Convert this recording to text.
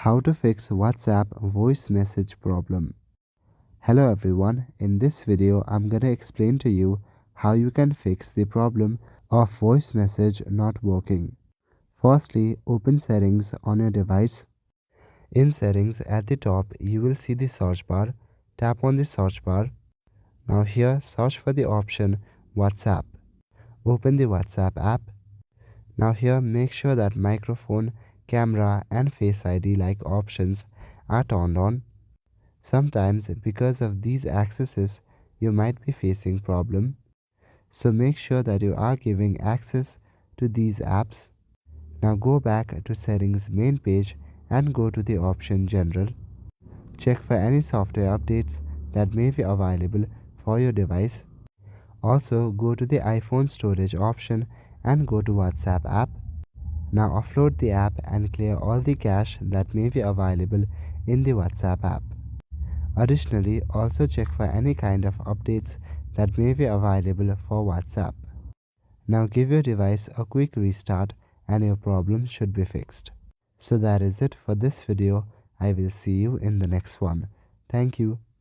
How to fix WhatsApp voice message problem. Hello everyone, in this video I'm gonna explain to you how you can fix the problem of voice message not working. Firstly, open settings on your device. In settings at the top you will see the search bar. Tap on the search bar. Now here search for the option WhatsApp. Open the WhatsApp app. Now here make sure that microphone, camera and Face ID like options are turned on. Sometimes because of these accesses you might be facing problem. So make sure that you are giving access to these apps. Now go back to settings main page and go to the option general. Check for any software updates that may be available for your device. Also go to the iPhone storage option and go to WhatsApp app. Now offload the app and clear all the cache that may be available in the WhatsApp app. Additionally, also check for any kind of updates that may be available for WhatsApp. Now give your device a quick restart and your problem should be fixed. So that is it for this video. I will see you in the next one. Thank you.